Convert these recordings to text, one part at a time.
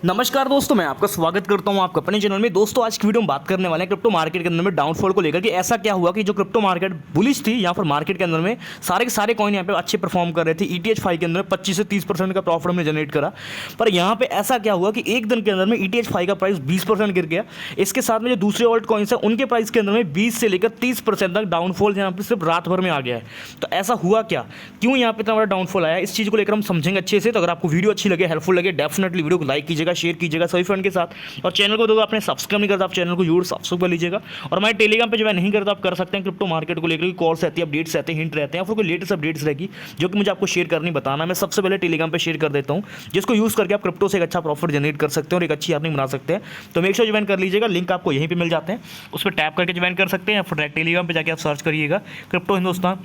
नमस्कार दोस्तों, मैं आपका स्वागत करता हूं आपके अपने चैनल में। दोस्तों आज की वीडियो में बात करने वाले हैं क्रिप्टो मार्केट के अंदर में डाउनफॉल को लेकर कि ऐसा क्या हुआ कि जो क्रिप्टो मार्केट बुलिश थी या फिर मार्केट के अंदर में सारे के सारे कॉइन यहाँ पे अच्छे परफॉर्म कर रहे थे। ETH5 के अंदर 25 से 30% का प्रॉफिट हमने जनरेट करा, पर यहाँ पे ऐसा क्या हुआ कि एक दिन के अंदर में ETH5 का प्राइस 20% गिर गया। इसके साथ में जो दूसरे ऑल्ट कॉइन्स है उनके प्राइस के अंदर में 20 से लेकर 30% तक डाउनफॉल यहाँ पे सिर्फ रात भर में आ गया है। तो ऐसा हुआ क्या, क्यों यहाँ पे इतना बड़ा डाउनफॉल आया, इस चीज़ को लेकर हम समझेंगे अच्छे से। तो अगर आपको वीडियो अच्छी लगे, हेल्पफुल लगे, डेफिनेटली वीडियो को लाइक कीजिएगा, शेयर कीजिएगा सभी फ्रेंड के साथ। और चैनल को तो आपने सब्सक्राइब नहीं करता, आप चैनल को जरूर सब्सक्राइब कर लीजिएगा। और हमारे टेलीग्राम पे जो है नहीं करता, आप कर सकते हैं। क्रिप्टो मार्केट को लेकर कॉल्स रहती है, अपडेट्स रहते हैं, हिंट रहते हैं, फिर कोई लेटेस्ट अपडेट्स रहेगी जो कि मुझे आपको शेयर करनी बताना, मैं सबसे पहले टेलीग्राम पे शेयर कर देता हूँ, जिसको यूज़ करके आप क्रिप्टो से एक अच्छा प्रॉफिट जनरेट कर सकते हैं और एक अच्छी अर्निंग बना सकते हैं। तो मेक श्योर ज्वाइन कर लीजिएगा, लिंक आपको यहीं पर मिल जाते हैं, उस पर टैप करके ज्वाइन कर सकते हैं। फिर टेलीग्राम पर जाकर आप सर्च करिएगा क्रिप्टो हिंदुस्तान,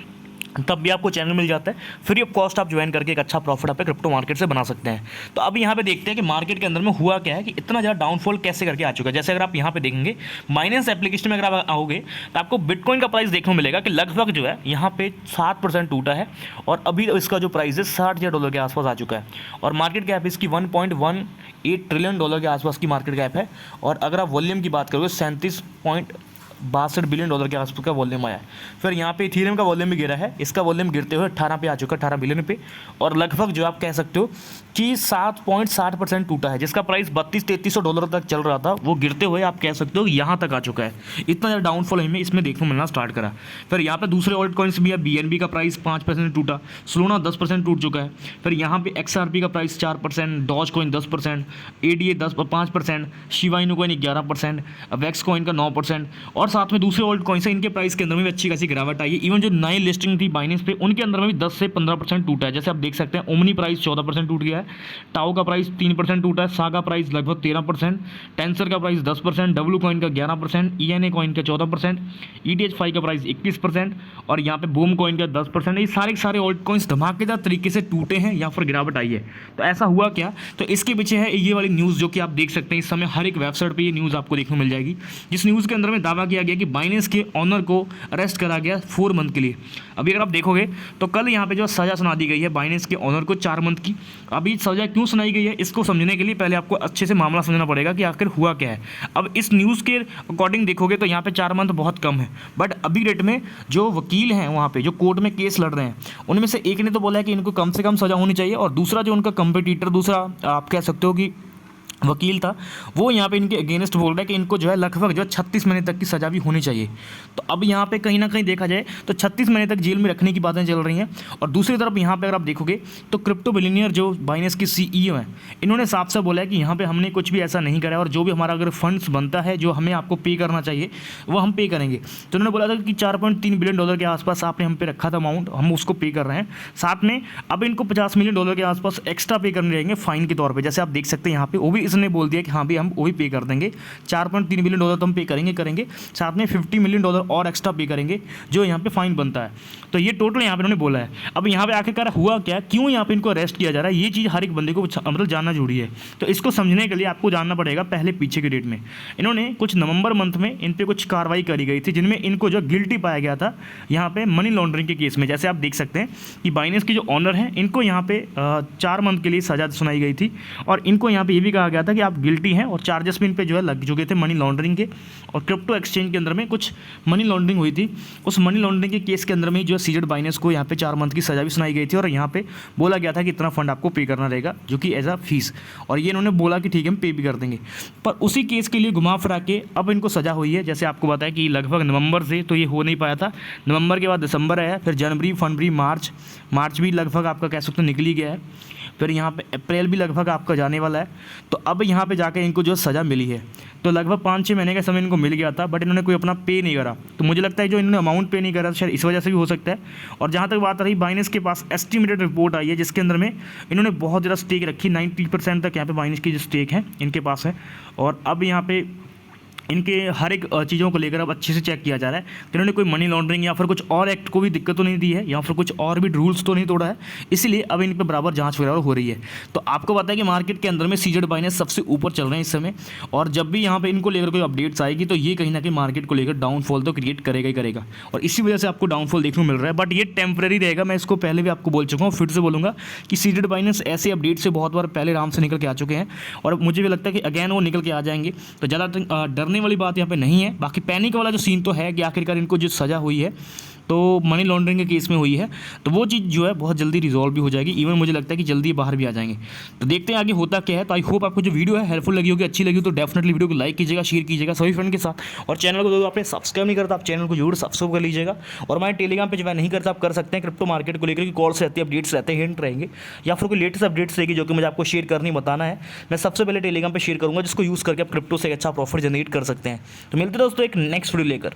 तब भी आपको चैनल मिल जाता है। फ्री ऑफ कॉस्ट आप ज्वाइन करके एक अच्छा प्रॉफिट आप क्रिप्टो मार्केट से बना सकते हैं। तो अब यहाँ पे देखते हैं कि मार्केट के अंदर में हुआ क्या है कि इतना ज़्यादा डाउनफॉल कैसे करके आ चुका है। जैसे अगर आप यहाँ पे देखेंगे बाइनेंस एप्लीकेशन में अगर आप आओगे तो आपको बिटकॉइन का प्राइस देखने को मिलेगा कि लगभग जो है यहाँ पे 7% टूटा है और अभी इसका जो प्राइस है $60,000 के आसपास आ चुका है। और मार्केट कैप इसकी $1.18 ट्रिलियन के आसपास की मार्केट कैप है। और अगर आप वॉल्यूम की बात करोगे 37.62 बिलियन डॉलर के आसपास का वॉल्यूम आया है। फिर यहाँ पे इथेरियम का वॉल्यूम भी गिरा है, इसका वॉल्यूम गिरते हुए 18 पे आ चुका है, 18 बिलियन पे। और लगभग जो आप कह सकते हो कि 7.60% टूटा है, जिसका प्राइस $3200-3300 तक चल रहा था, वो गिरते हुए आप कह सकते हो यहाँ तक आ चुका है। इतना ज़्यादा डाउनफॉल हमें इसमें देखने को मिलना स्टार्ट करा। फिर यहाँ पे दूसरे ऑल्ट कॉइन्स भी है, BNB का प्राइस 5% टूटा, सोलोना 10% टूट चुका है। फिर यहाँ पे XRP का price 4%, Doge coin 10%, ADA 5%, Shiba Inu coin 11%, वेक्स कॉइन का 9%। और साथ में दूसरे ऑल्ट कॉइन्स है, इनके प्राइस के अंदर में भी अच्छी खासी गिरावट आई है। इवन जो नई लिस्टिंग थी बाइनेंस पे, उनके अंदर में भी 10 से 15% टूटा है। जैसे आप देख सकते हैं ओमनी प्राइस 14% टूट गया है, टाओ का प्राइस 3% टूटा है, सागा प्राइस लगभग 13%, टेंसर का प्राइस 10%, डब्लू कॉइन का 11%, ENA कॉइन का 14%, ETH5 का प्राइस 21% और यहाँ पे बूम कॉइन का 10%। ये सारे ऑल्ट कॉइन्स धमाकेदार तरीके से टूटे हैं या फिर गिरावट आई है। तो ऐसा हुआ क्या, तो इसके पीछे है ये वाली न्यूज़ जो कि आप देख सकते हैं इस समय हर एक वेबसाइट पर ये न्यूज़ आपको देखने को मिल जाएगी, जिस न्यूज़ के अंदर में दावा किया गया कि बाइनेंस के ऑनर को अरेस्ट करा गया 4 मंथ के लिए। अभी अगर आप देखोगे तो कल यहाँ पे जो सज़ा सुना दी गई है बाइनेंस के ऑनर को 4 मंथ की। अभी सज़ा क्यों सुनाई गई है, इसको समझने के लिए पहले आपको अच्छे से मामला समझना पड़ेगा कि आखिर हुआ क्या है। अब इस न्यूज़ के अकॉर्डिंग देखोगे तो यहाँ पे 4 मंथ बहुत कम है, बट अभी डेट में जो वकील हैं वहाँ पे जो कोर्ट में केस लड़ रहे हैं, उनमें से एक ने तो बोला है कि इनको कम से कम सज़ा होनी चाहिए, और दूसरा जो उनका कंपटीटर, दूसरा आप कह सकते हो कि वकील था, वो यहाँ पे इनके अगेंस्ट बोल रहा है कि इनको जो है लगभग जो 36 महीने तक की सज़ा भी होनी चाहिए। तो अब यहाँ पे कहीं ना कहीं देखा जाए तो 36 महीने तक जेल में रखने की बातें चल रही हैं। और दूसरी तरफ यहाँ पे अगर आप देखोगे तो क्रिप्टो बिलियनियर जो बाइनेंस की CEO हैं, इन्होंने साफ साफ बोला है कि यहाँ पे हमने कुछ भी ऐसा नहीं करा है, और जो भी हमारा अगर फंड्स बनता है जो हमें आपको पे करना चाहिए वो हम पे करेंगे। तो उन्होंने बोला था कि $4.3 बिलियन के आसपास आपने हम पे रखा था अमाउंट, हम उसको पे कर रहे हैं। साथ में अब इनको $50 मिलियन के आसपास एक्स्ट्रा पे करने रहेंगे फाइन के तौर पर। जैसे आप देख सकते हैं यहाँ पे वो भी इसने बोल दिया कि हाँ भी हम वो भी पे कर देंगे, $4.3 बिलियन तो हम पे करेंगे, साथ में $50 मिलियन और एक्स्ट्रा पे करेंगे जो यहाँ पे फाइन बनता है। तो ये टोटल यहाँ पे उन्होंने बोला है। अब यहाँ पे आखिरकार हुआ क्या, क्यों यहाँ पे इनको अरेस्ट किया जा रहा है, ये चीज़ हर एक बंदे को मतलब जानना जरूरी है। तो इसको समझने के लिए आपको जानना पड़ेगा पहले पीछे के डेट में इन्होंने कुछ नवंबर मंथ में इन पर कुछ कार्रवाई करी गई थी, जिनमें इनको जो गिल्टी पाया गया था यहाँ पे मनी लॉन्ड्रिंग के केस में। जैसे आप देख सकते हैं कि बाइनेंस के जो ऑनर हैं, इनको यहाँ पे 4 मंथ के लिए सजा सुनाई गई थी, और इनको यहाँ पे ये भी कहा गया था कि आप गिल्टी हैं, और चार्जेस भी इन पे जो है लग चुके थे मनी लॉन्ड्रिंग के। और क्रिप्टो एक्सचेंज के अंदर में कुछ मनी लॉन्ड्रिंग हुई थी, उस मनी लॉन्ड्रिंग के केस के अंदर में जो सीजेड बाइनेंस को यहाँ पे 4 मंथ की सजा भी सुनाई गई थी, और यहाँ पे बोला गया था कि इतना फंड आपको पे करना रहेगा जो कि एज अ फीस, और ये इन्होंने बोला कि ठीक है हम पे भी कर देंगे। पर उसी केस के लिए घुमा फिरा के अब इनको सजा हुई है। जैसे आपको बताया कि लगभग नवंबर से तो ये हो नहीं पाया था, नवंबर के बाद दिसंबर आया, फिर जनवरी, फरवरी, मार्च भी लगभग आपका कह सकते हो निकल ही गया है, फिर यहाँ पे अप्रैल भी लगभग आपका जाने वाला है। तो अब यहाँ पे जाके इनको जो सज़ा मिली है, तो लगभग 5-6 महीने का समय इनको मिल गया था, बट इन्होंने कोई अपना पे नहीं करा। तो मुझे लगता है जो इन्होंने अमाउंट पे नहीं करा शायद इस वजह से भी हो सकता है। और जहाँ तक बात रही, बाइनेंस के पास एस्टिमेटेड रिपोर्ट आई है जिसके अंदर में इन्होंने बहुत ज़्यादा स्टेक रखी, 90% तक यहाँ पे बाइनेंस की जो स्टेक है इनके पास है। और अब यहाँ पे इनके हर एक चीज़ों को लेकर अब अच्छे से चेक किया जा रहा है कि इन्होंने कोई मनी लॉन्ड्रिंग या फिर कुछ और एक्ट को भी दिक्कत तो नहीं दी है या फिर कुछ और भी रूल्स तो नहीं तोड़ा है, इसीलिए अब इन पर बराबर जांच वगैरह हो रही है। तो आपको पता है कि मार्केट के अंदर में सीजेड बाइनेंस सबसे ऊपर चल रहे हैं इस समय, और जब भी यहाँ पे इनको लेकर कोई अपडेट्स आएगी तो ये कहीं ना कहीं मार्केट को लेकर डाउनफॉल तो क्रिएट करेगा ही करेगा, और इसी वजह से आपको डाउनफॉल देखने को मिल रहा है। बट ये टेम्पररी रहेगा, मैं इसको पहले भी आपको बोल चुका हूँ, फिर से बोलूँगा कि सीजेड बाइनेंस ऐसे अपडेट से बहुत बार पहले आराम से निकल के आ चुके हैं, और मुझे भी लगता है कि अगैन वो निकल के आ जाएंगे। तो ज़्यादा डरने वाली बात यहाँ पे नहीं है। बाकी पैनिक वाला जो सीन तो है कि आखिरकार इनको जो सज़ा हुई है तो मनी लॉन्ड्रिंग के केस में हुई है, तो वो चीज़ जो है बहुत जल्दी रिजॉल्व भी हो जाएगी। इवन मुझे लगता है कि जल्दी बाहर भी आ जाएंगे। तो देखते हैं आगे होता क्या है। तो आई होप आपको जो वीडियो है हेल्पफुल लगी होगी, अच्छी लगी हो तो डेफिनेटली वीडियो को लाइक कीजिएगा, शेयर कीजिएगा सभी फ्रेंड के साथ, और चैनल को जो आपने सब्सक्राइब नहीं करता आप चैनल को जरूर सब्सक्राइब कर लीजिएगा। और हमारे टेलीग्राम पे जो है नहीं करता आप कर सकते हैं, क्रिप्टो मार्केट को लेकर कॉल्स रहती है, अपडेट्स रहते हैं, हिंट रहेंगे, या फिर कोई लेटेस्ट अपडेट्स रहेगी जो कि मुझे आपको शेयर करनी बताना है, मैं सबसे पहले टेलीग्राम पर शेयर करूँगा, जिसको यूज़ करके आप क्रिप्टो से एक अच्छा प्रॉफिट जनरेट कर सकते हैं। तो मिलते हैं दोस्तों एक नेक्स्ट वीडियो लेकर।